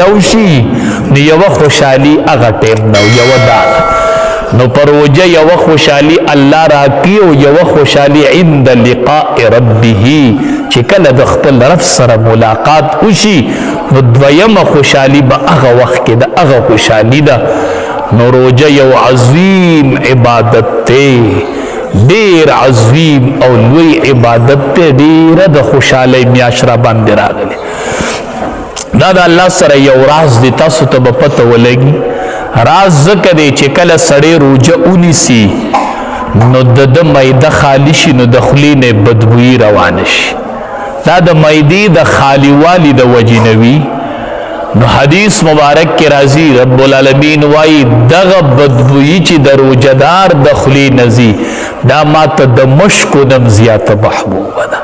لوشي نو یو خوشحالی اغا ٹیم نو یو دانا نو پروجه یو خوشحالی اللہ راکی و یو خوشحالی عند لقاء ربه چکل دخپل رب سر ملاقات وشي نو دویم خوشحالی با اغا وقت دا اغا خوشحالی دا نو روجه یو عظیم عبادت تے دیر عظیم او لوی عبادت تے دیر دا خوشحالی میاشرہ باندی راگلے دا دا اللہ سره یو راز دی تاسو ته به پته ولګي راز ځکه دی چې کله سړی روجه ونیسي نو د معده خالی شي نو د خولې نه بدبویي روانه شي دا د معدې د خالیوالي د وجې نه وي نو حدیث مبارک کې راځي رب العالمین وایي دغه بدبویي چې د روجهدار د خولې نه ځي دا ماته د مشکو نم زیاته محبوبه ده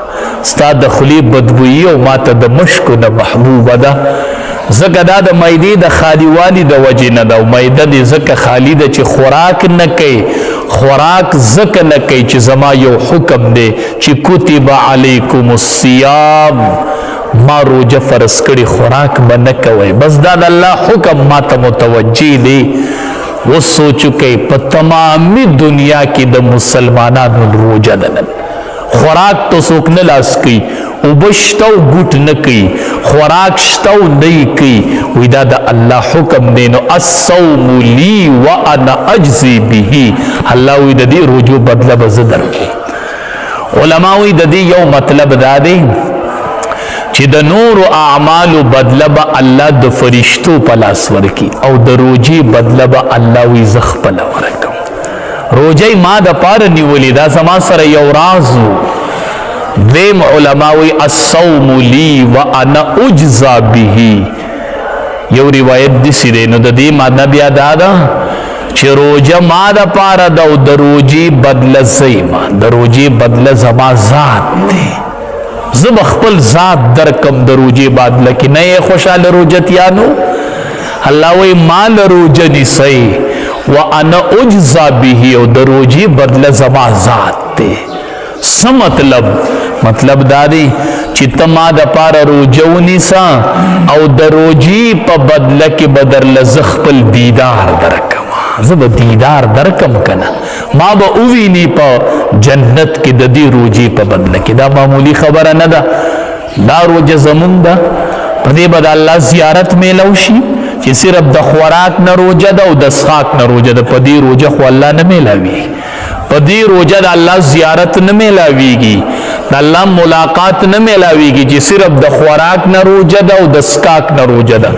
ستا د خلی بدبویی او ماته د مشکو نه محبوبه ده ځکه دا د معدې د خالیوالي د وجې نه ده او معده دې ځکه خالي ده چې خوراک نه کوي خوراک ځکه نه کوي چې زما یو حکم دی چې کتب علیکم الصیام ما روجه فرض کړي خوراک به نه کوئ بس دا د الله حکم ماته متوجه دی و سوچو کوي په تمامي دنیا کې د مسلمانانو روجه ده خوراک تو سوک نه لاس کی او بشتو گوٹ نکی خوراک شتو نئی کی ویدہ دا اللہ حکم دینو الصوم لی وانا اجزی بیہی اللہ ویدہ دی رجوع بدل بزدر کی علماء ویدہ دی یو مطلب دا دی چی دا نور و اعمال بدل با اللہ دا فرشتو پلاس ورکی او دا روجی بدل با اللہ وی زخ پلا ورکم روجه ما د پاره نیولې دا زما سره یو رازو دیم علماوی الصوم لی وانا اجزا به یو روایت دسی دی نو د دې معنی بیا دا ده چې روجه ما د پاره د روجي بدله زیما د روجي بدله زما ذات دی زه به خپل ذات درکم د روجي بدله کې نه خوشاله روجتیانو الله وی مال روجه نیسئ وانا اجزا به او د روجي بدله زما ذات دی څه مطلب دا دی چې ته ما د پاره روجه ونیسه او د روجي په بدله کې به درله زه خپل دیدار درکم زه به دیدار درکم کنه ما به وویني په جنت کې د دې روجي په بدله کې دا معمولی خبره نه ده دا روجه زمونږ ده په دې به د الله زیارت میلو شي چې صرف د خوراک نه روجه ده او د څښاک نه روجه ده په دې روجه خو الله نه میلاوي په دې روجه د الله زیارت نه میلاویږي د الله ملاقات نه میلاویږي چې صرف د خوراک نه روجه ده او د څښاک نه روجه ده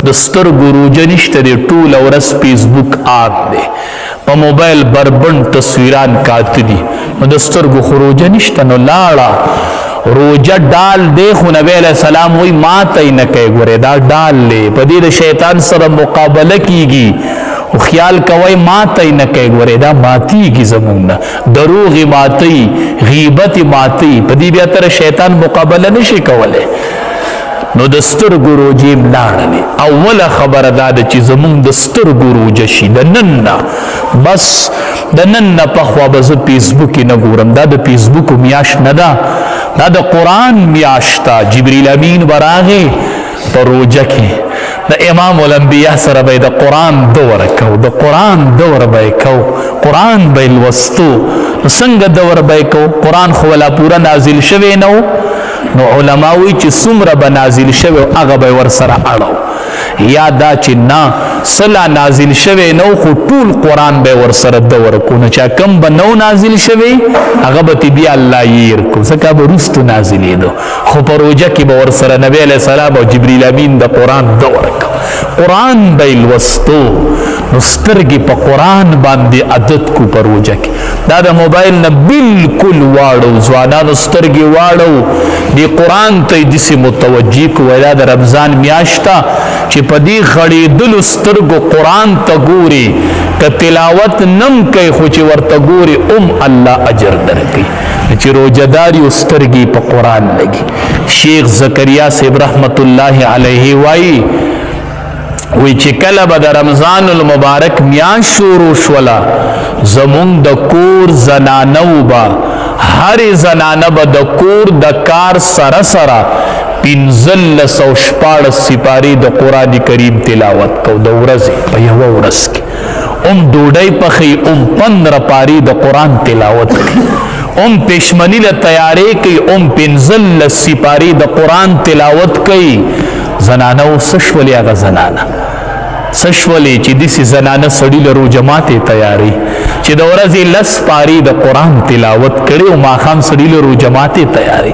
د سترګو روجه نشته دی ټوله ورځ فیسبوک آن دی په موبایل بربند تصویران کاته دي نو د سترګو خو روجه نشته نو لاړه روجه ډال دی خو نبی علیہ السلام وی ما ته نه کوي ګوره دا ډال دی په دې د شیطان سره مقابله کیږي او خیال کوي ما ته نه کوي ګوره دا ماتیږي زمونږ نه دروغ ماتي غیبت ماتي په دې بیا تر شیطان مقابله نشي کولای نو د سترګو روجې ملاړلې اوله خبره دا ده چې زمونږ د سترګو روجه شي د نن نه بس د نن نه پخوا به زه فیسبوک نه ګورم دا د فیسبوک میاشت نه ده دا د قرآن میاشتا جبریل امین براغه په روجه کې د امام الانبیاء سره به د قرآن دور کو د قرآن دور به کو قرآن به لوستو څنګه دور به کو قرآن خو ولا پورا نازل شوی نو نو علماوی چې څومره به نازل شوی هغه به ور سره اړو یا دا چې نه صلا نازل شوی نو خو ټول قرآن به ور سره دور کو نه چا کم به نو نازل شوی هغه به بیا الله ير کو ځکه به رستو نازلې دو خو په روجه کې به ور سره نبی علیہ السلام او جبرئیل امین د قرآن دور کو قرآن به لوستو نو سترګې په قرآن باندې عادت کو په روجه کې دا د موبایل نه بالکل واړو ځوانانو سترګې واړو دی قرآن ته دسی متوجی کو ویلا د رمضان میاشتا چې په دې غړېدلو سترګو قرآن ته ګوري که تلاوت نم کوي خو چې ورته ګوري الله اجر درکوي چې روجهدار یو سترګې په قرآن لګي شیخ زکریا صاحب رحمت الله علیه وایي وی چې کله به د رمضان المبارک میاشت شروع شوله زمونږ د کور زنانو به هر زنانه به د کور د کار سره سره 1514 سپارې د قرآن کریم تلاوت کو د ورځې په یوه ورځ کې ډوډۍ پخې 15 پارې د قرآن تلاوت کوي پېشمني له تیارې کوي 15 سپارې د قرآن تلاوت کوي زنانه څه شولې هغه زنانه څه شولې چې داسې زنانه سړي له روژه ماتې تیارې چې د ورځې 10 پارې د قرآن تلاوت کړي او ماښام سړي له روژه ماتې تیارې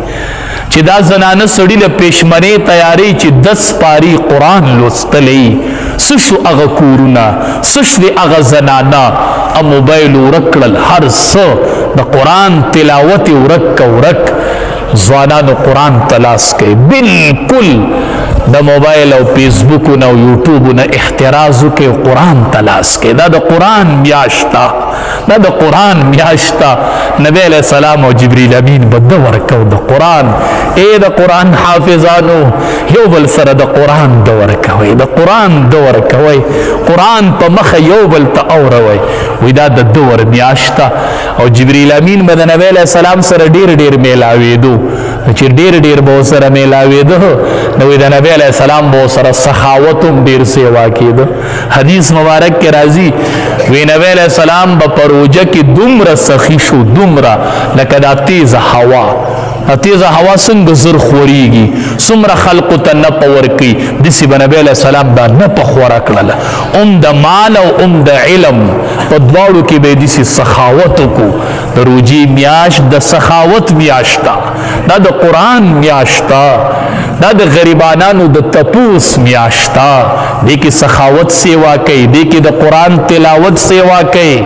چې دا زنانه سړي له پېشمنۍ تیارې چې 10 پارې قرآن لوستلی څه شو هغه کورونه څه شوې هغه زنانه موبایل ورک کړل هر څه د قرآن تلاوت ورک ځوانانو قرآن تلاس کوي بالکل د موبایل او فیسبوکونه او یوټیوبونه احتراز وکړي قرآن تلاس کوي دا د قرآن میاشته دا د قرآن میاشته نبی علیہ السلام او جبریل امین به ده ورکو د قرآن د قرآن حافظانو یو بل سره د قرآن ده ورکوئ د قرآن ده ورکوئ قرآن په مخه یو بل ته اوروئ وی دا د ده ور میاشته او جبریل امین به د نبی علیہ السلام سره ډیر میلاوېدو چې ډیر به ورسره میلاوېده نو د نبی علیہ السلام به ورسره سخاوت هم ډیر سیوا کېده حدیث مبارک کې راځي وی نبی علیہ السلام به په روژه کې دومره سخي شو دومره لکه دا تیزه هوا څنګه زر خورېږي څومره خلقو ته نپه ورکوي داسې به نبی علیہ السلام دا نپه خوره کړله د مال او د علم په دواړو کې به یې داسې سخاوت وکړو د روژې میاشت د سخاوت میاشته دا د قرآن میاشته دا د غریبانانو د تپوس میاشته دې کې سخاوت سیوا کوي دې کې د قرآن تلاوت سیوا کوي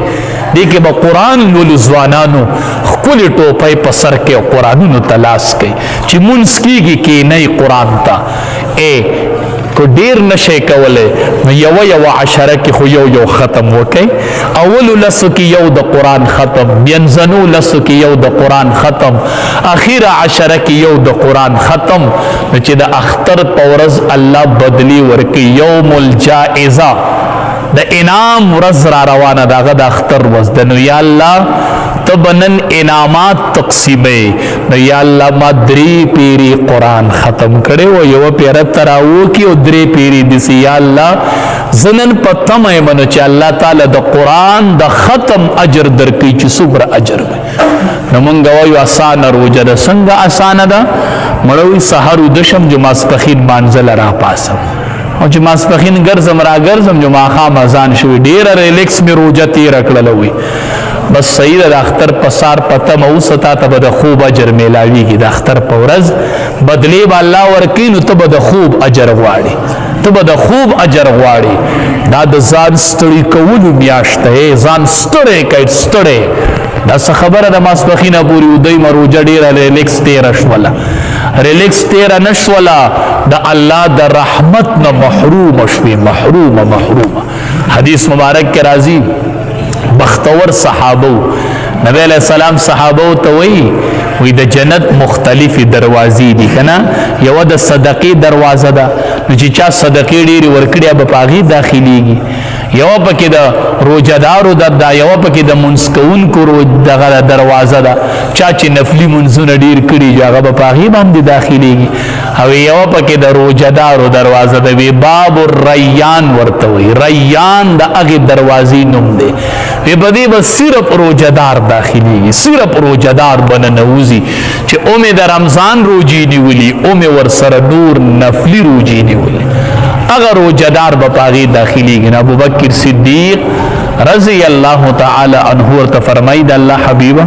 دې کې به قرآن لولو ځوانانو ښکلې ټوپۍ په سر کې قرآنونو ته لاس کوي چې مونځ کېږي کښېنئ قرآن ته که ډیر نشئ کولی نو یوه عشره کې خو یو ختم وکئ اولو لسو کې یو د قرآن ختم بینځنو لسو کې یو د قرآن ختم اخیره عشره کې یو د قرآن ختم نو چې د اختر په ورځ الله بدلی ورکوي یوم الجائزه د انعام ورځ را روانه ده هغه د اختر ورځ ده نو یا الله ته به نن انعامات تقسیموي نو یا الله ما 3 پیری قرآن ختم کړی و یوه پیره ته راوکي او 3 پیری داسې یا الله زه نن په تمه یم نو چې الله تعالی د قرآن د ختم اجر درکوي چې څومره اجر وي نو مونږ وایو اسانه روژه ده څنګه اسانه ده مړه وایي سهار ویده شم چې ماسپښین مانځه له راپاسم او چې ماسپښین ګرځم راګرځم چې ماښام اذان شوي ډېره ریلیکس مې روژه تېره کړله وي بس صحیح ده د اختر په سار په تمه اوسه تا ته به د خوب اجر میلاویږي د اختر په ورځ بدلې به الله ورکوي نو ته به د خوب اجر غواړې دا د ځان ستړي کولو میاشت ده ځان ستړی کوي ستړی دا څه خبره ده ماسپښینه پورې ودیمه روژه ډېره ریلیکس تېره شوله ریلیکس تیره نشوله د الله د رحمت نه محروم شوې محرومه حدیث مبارک کې راځي بختور صحابه نبی علیہ السلام صحابه ته وی د جنت مختلفی دروازې دي کنه یو د صدقې دروازه ده چې چا صدقې ډېرې ورکړي به په هغې داخلیږي یو پکې د روژهدارو ده یو پکې د منځ کوونکو دغه دروازه ده چا چې نفلي منځونه ډېر کړي هغه به په هغې باندې داخلیږي او یو پکې د روژهدارو دروازه ده وی باب الریان ورته وایي ریان د هغې دروازې نوم دی وی په دې به صرف روژهدار داخلیږي صرف روژهدار به ننوځي چې اومې د رمضان روژې نیولي اومې ورسره نور نفلي روژې نیولي هغه روژهدار به په هغې داخلیږي نو ابوبکر صدیق رضی الله تعالی عنه ورته فرمایي د الله حبیبه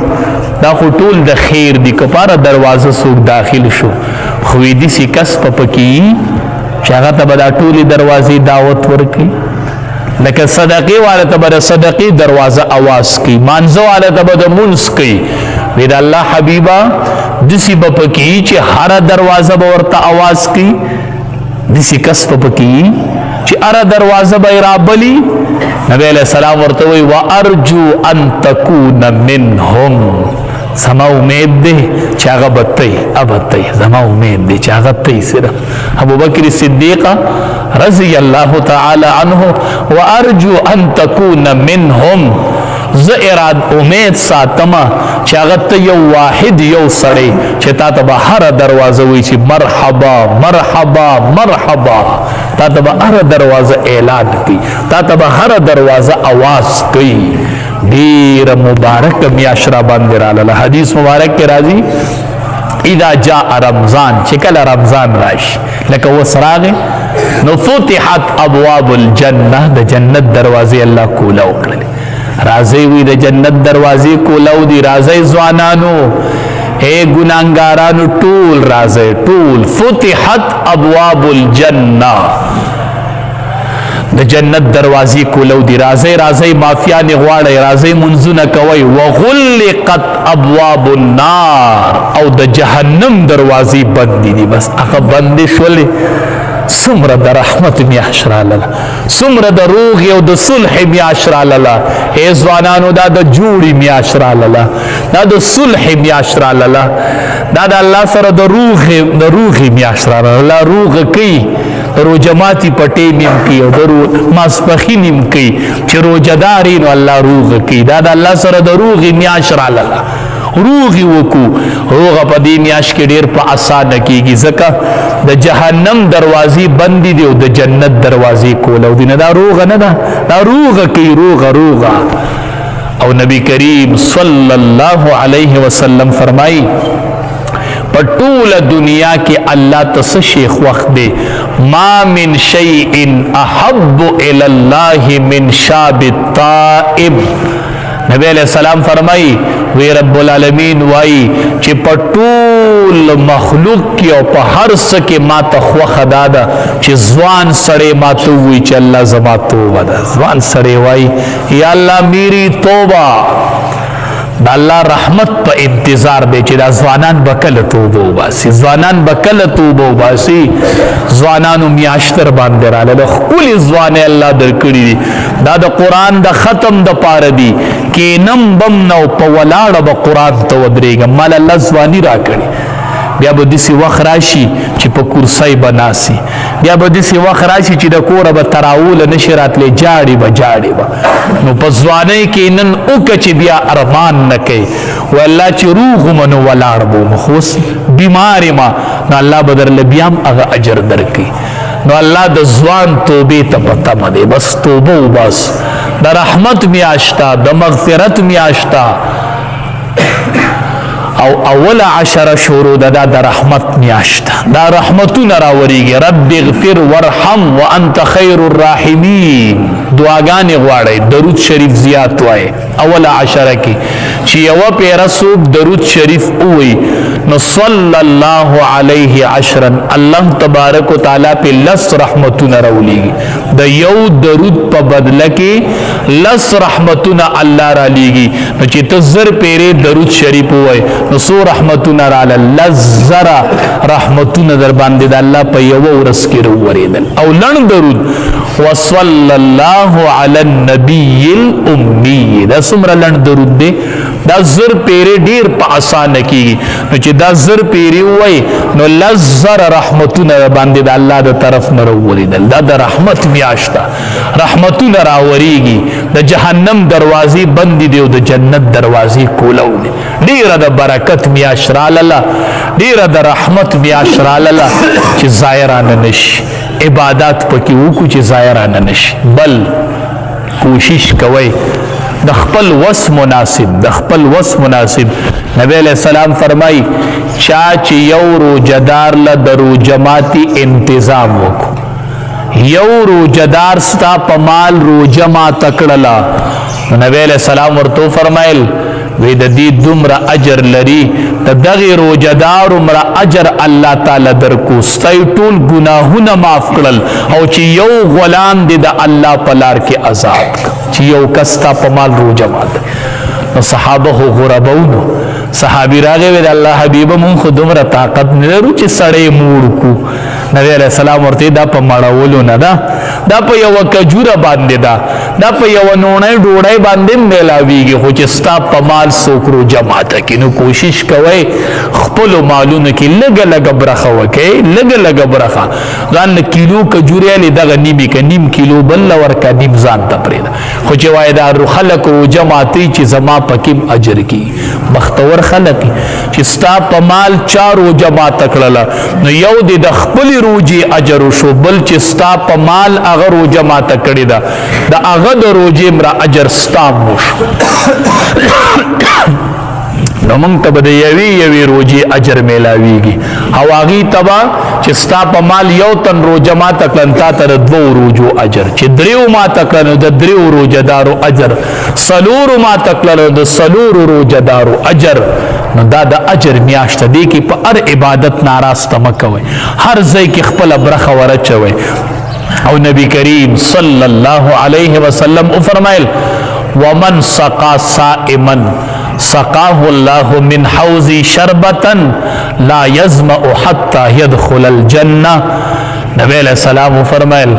دا خو ټول د خیر دي که پاره دروازه څوک داخل شو خو یې داسې کس په پکې چې هغه ته به دا ټولې دروازې دعوت ورکوي لکه صدقې والا ته به د صدقې دروازه اواز کوي مانځه والا ته به د مونځ کوي وی د الله حبیبه داسې به پکې چې هره دروازه به ورته اواز کوي داسې کس په پکې چې هره دروازه به یې رابلي نبی علیہ السلام ورته وایي وارجو ان تکون منهم زما امید دی چې هغه به تی زما امید دی چې هغه تی صرف ابوبکر صدیق رضی الله تعالی عنه وارجو ان تکون منهم زه امید ساتما چې هغه ته یو واحد یو سړی چې تا ته به هره دروازه وایي چې مرحبا مرحبا مرحبا، تا ته به هره دروازه اعلان کوي، تا ته به هره دروازه آواز کوي. ډېره مبارکه میاشت را باندې راغله. حدیث مبارک کې راځي اذا جاء رمضان، چې کله رمضان راشي لکه اوس راغی نو فتحت ابواب الجنه، د جنت دروازې الله کولاو کړلې. راځي وي د جنت دروازې کولاو دي، راځي ځوانانو اے ګناهګارانو ټول راځي ټول. فتحت ابواب الجنه، د جنت دروازې کولاو دي، راځي راځي مافیان غواړي، راځي منځونه کوي. وغلقت ابواب النار، او د جهنم دروازې بند دي، بس هغه بند شولې. څومره د رحمت میاشت راغله، څومره د روغې او د صلح میاشت راغله. ای ځوانانو دا د جوړې میاشت راغله، دا د صلح میاشت راغله، دا د الله سره د روغې میاشت راغله. الله روغه کوي، روجه ماتي پټې نیم کوي او د ماسپخین نیم کوي، چې روجهدار نو الله روغه کوي. دا د الله سره د روغې میاشت راغله. روغي وکو، روغه په دې میاشت کې ډېر په اسانه کېږي، ځکه د جهنم دروازې بندې دي او د جنت دروازې کولاو دي. نه دا روغه نه ده، دا روغه کوي، روغه روغه. او نبی کریم صلی الله علیه وسلم فرمایي په ټوله دنیا کې الله ته څه شی خوښ دی؟ ما من شیء احب الی الله من شاب الطائب. نبی علیہ السلام فرمائی وی رب العالمین وائی چې په ټول مخلوق کې او په هر څه کې ما ته خوښه دا ده چې ځوان سړی ما ته ووایي چې الله زما توبه ده. ځوان سړی وایي یا الله میری توبه، دا الله رحمت په انتظار دی چې دا ځوانان به کله توبه وباسي، ځوانان به کله توبه وباسي. ځوانانو میاشتر باندې راغله، ښکلې ځوانۍ الله درکړي دي. دا د قرآن د ختم د پاره دي، کینم بم نو په ولاړه به قرآن ته ودرېږم. مال الله ځواني راکړي، بیا به داسې وخت راشي چې په کرسۍ به ناسي، بیا به داسې وخت راشي چې د کوره به تراوله نشي راتلی، جاړې به جاړې به. نو په ځوانۍ کې نن وکړه چې بیا ارمان نه کوي، و الله چې روغ وم نو ولاړ به وم، خو اوس بیمار یم، نو الله به درله بیا هم هغه اجر درکوي. نو الله د ځوان توبې ته په تمه دی، بس توبه وباس. د رحمت میاشته، د مغفرت میاشته، او اول عشره شروع ده دا د رحمت میاشته، دا رحمتونه راوریږي. رب اغفر ورحم وانت خیر الراحمین. دعاګانې غواړئ، درود شریف زیات وایي اول عشره کې. چې یوه پیره څوک درود شریف ووایي نو صلی الله علیه عشرا، الله تبارک وتعالی په لس رحمتونه راولیږي. د یو درود په بدله کې لس رحمتونه الله را لیږي. نو چې ته زر پیرې درود شریف ووایي نو څو رحمتونه راله؟ لس زره رحمتونه در باندې د الله په یوه ورځ کې راورېدل. او لنډ درود وصلی الله علی النبی الامی، دا څومره لنډ درود دی؟ دا زر پیری ډیر په اسانه کیږي. نو چې دا زر پیری وای نو لس زر رحمتونه باندې د الله د طرف نه راوړي. دا د رحمت میاشته، رحمتونه راوړيږي، د جهنم دروازې بند دي او د جنت دروازې کولاو دي. ډیره د برکت میاشت رااله، ډیره د رحمت میاشت رااله چې ظاهرانه نشي. عبادت پکې وکړو چې ظاهرانه نشي، بل کوشش کوي د خپل وس مناسب، د خپل وس مناسب. نبی علیہ السلام فرمای چا چې یو روجدار له د روجماتی انتظام وکړو، یو روجدار ستا په مال روجما تکړلا، نبی علیہ السلام ورته فرمایل وی د دې دومره اجر لري، د دغه روجدار عمره اجر الله تعالی درکو، ستای ټول ګناهونه معاف کړل، او چې یو غلام دې د الله په لار کې آزاد کړ، چې یو کس تا په مال روجه مات. نو صحابه خو غربونو، صحابي راغی وی د الله حبیبه مونږ خو دومره طاقت نه لرو چې سړی موړ کو. نبی علیہ السلام ورته دا په مړولو نه ده، دا په یوه کجوره باندې ده، دا په یوه نوڼۍ ډوډۍ باندې میلاویږي، خو چې ستا په مال څوک روجه ماته کړي. نو کوشش کوئ خپلو مالونو کې لږه لږه برخه وکئ، لږه لږه برخه. ځان له کیلو کجورې هلې دغه نیمې که نیم کیلو بل له ورکه، نیم ځان ته پرېږده. خو چې وای دا خلک روجه ماتي چې زما پکې اجر کی بختور خلک چې ستا په مال 4 روجه مات کړله نو یو د خپل روجي اجر شو بل چې ستا په مال هغه روجه مات کړی دا د هغه د روجي مرا اجر ستا موش نو مونږ ته به د یوې روجې اجر میلاویږي او هغې ته به چې ستا په مال یو تن روجه ماته کړه تا ته د 2 روجو اجر چې 3 ماته کړه نو د 3 روجهدارو اجر 4 ماته کړه نو د 4 روجهدارو اجر نو دا د اجر میاشت دی کې په هر عبادت ناراسته مه کوئ هر ځای کې خپله برخه ورچوئ او نبی کریم صلی الله علیه وسلم فرمایل ومن سقا صائما سقاه الله من حوض شربتا لا يظمأ حتى يدخل الجنة نبی علیہ السلام فرمایل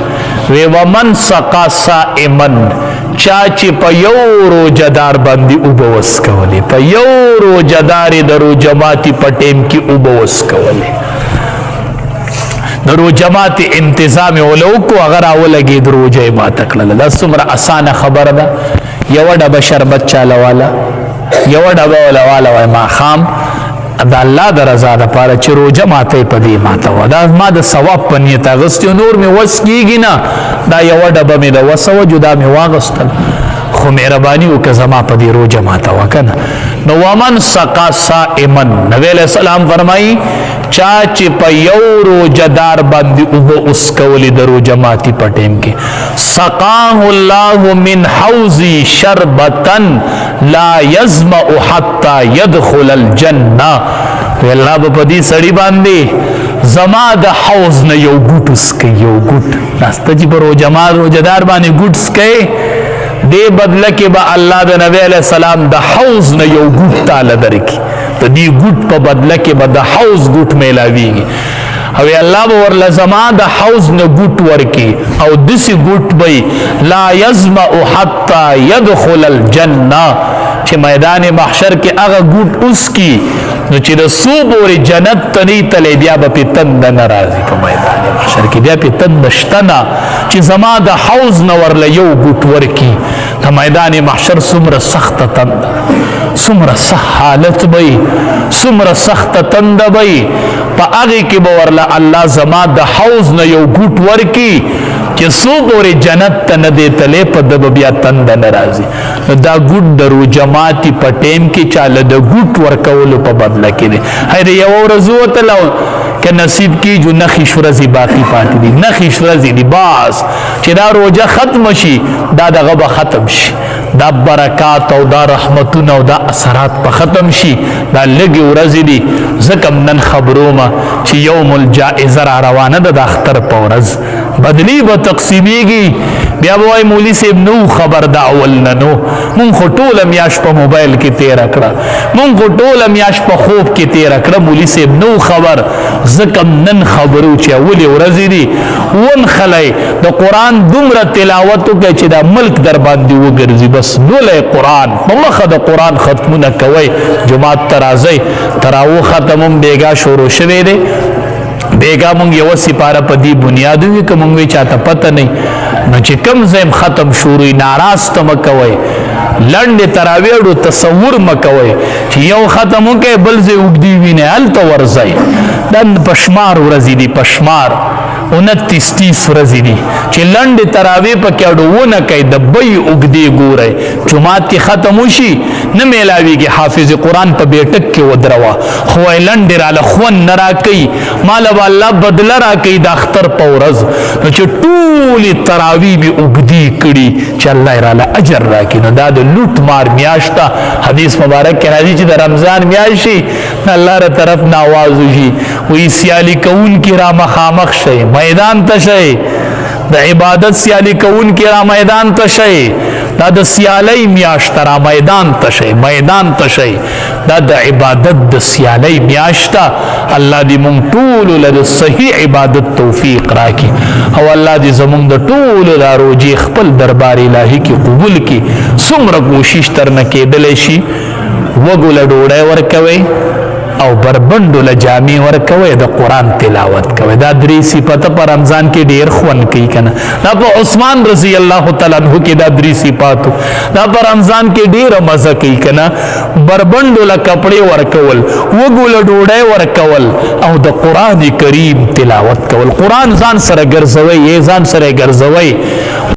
وی ومن سقا صائما چا چې په یو روجهدار باندې اوبه وسکولې په یو روجهدارې د روجه ماتي په ټیم کې اوبه وسکولې د روجه ماتي انتظام یې ولوکو هغه راولګېد روجه یې ماته کړله دا څومره اسانه خبره ده یوه ډبه شربت چاله والا یوه ډبه والا وای ماښام د الله د رضا دپاره چې روجه ماته په دې ماته وه دا ما د ثواب په نیت اغوستې نور مې وس کېږي نه دا یوه ډبه مې د وسه وه جدا مې واغوستل خو مهرباني وکړه زما په دې روجه ماته وه که نه نو ومن سقا صائما نبی علیہ السلام فرمایي چا چې په یو روجهدار باندې اوبه اسکولې د روجه ماتي په ټیم کې سقاه الله من حوض شربتا لا يظمأ حتى يدخل الجنه الله په دې سړي باندې زما د حوض نه یو ګوټ اسکي یو ګوټ ناسته چې په روجهدار باندې ګوټ اسکي دې بدله کې به الله د نبی علیہ السلام د حوض نه یو ګوټ تاله درکړي د دې ګوټ په بدله کې به د حوض ګوټ میلاویږي او الله به ورله زما د حوض نه ګوټ ورکړي او داسې ګوټ به لا يظمأ حتى يدخل الجنه چې میدان محشر کې هغه ګوټ اوسکي نو چې د څو پورې جنت ته نه تللی بیا به پې تنده نه راځي په میدان محشر کې بیا پې تنده شته نه چې زما د حوض نه ورله یو ګوټ ورکړي د میدان محشر څومره سخته تنده څومره سخت حالت به څومره سخته تنده به په هغې کې به ورله الله زما د حوض نه یو ګوټ ورکړي چې څو پورې جنت ته نه دی تللی په ده به بیا تنده نه راځي نو دا ګوټ د روجه ماتي په ټیم کې چاله د ګوټ ورکولو په بدله کې دی هی د یوه ورځ ووتله که نصیب کیږو نښې ورځې باقي پاتې دي نښې ورځې دي باز چې دا روجه ختم شي دا دغه به ختم شي دا برکات او دا رحمتونه او دا اثرات په ختم شي دا لږې ورځې دي ځکه نن خبرومه چې یوم الجائزه را روانه ده د اختر په ورځ بدلی به تقسیمیږي بیا به وایي مولي صاحب نو خبر د اول نه نو مونږ خو ټوله میاشت په موبایل کې تېره کړه مونږ خو ټوله میاشت په خوب کې تېره کړه مولي صاحب نو خبر ځکه نن خبرو چې اولې ورځې دي ونښلی د قرآن دومره تلاوت وکړئ چې دا ملک در باندې وګرځي بس لولی قرآن په مخه د قرآن ختمونه کوئ جماعت ته راځئ تراوه ختم هم بیګا شروع شوی دی بیگا مونږ یو سپاره په دې بنیاد وی که مونږ وی چاته پته نه نو چې کم زم ختم شروع ناراسته مکوي لنډ تراویړو تصور مکوي چې یو ختم وکي بل زه وګدي وینه الته ورځي دن پشمار ورځي دي پشمار 29 ورځې دي چې لنډې تراویح پکې اډوونه کوي د بی اوږدې ګورئ جومات کې ختم وشي نه میلاویږي حافظ قرآن په بیټک کې ودروه خو یې لنډې راله خوند نه راکوي ماله به الله بدله راکوي د اختر په ورځ نو چې ټولې تراویح مې اوږدې کړي چې الله یې راله اجر راکړي نو دا د لوټ مار میاشت ده حدیث مبارک کې راځي چې د رمضان میاشت شي الله را طرف نه آواز وشي وایي سیالي کوونکي را مخامخ شئ میدان ته شئ د عبادت سیالي کوونکي را میدان ته شئ دا د سیالۍ میاشت را میدان ته شئ میدان ته شئ دا د عبادت د سیالۍ میاشت ده الله دې مونږ ټولو له د صحیح عبادت توفیق راکړي او الله دې زمونږ د ټولو دا روجې خپل دربار الهي کې قبول کړي څومره کوشش ترنه کېدلی شي وږو له ډوډۍ ورکوئ او بربندو لجامع ورکوي د قرآن تلاوت کوي. دا درې صفته په رمضان کې ډیر خوند کوي کنه. دا په عثمان رضی الله تعالی عنہ کې دا درې صفاتو دا په رمضان کې ډیر مزه کوي کنه. بربندو له کپڑے ورکول، وګول ډوډۍ ورکول او د قرآن کریم تلاوت کول. قرآن ځان سره ګرځوي، ځان سره ګرځوي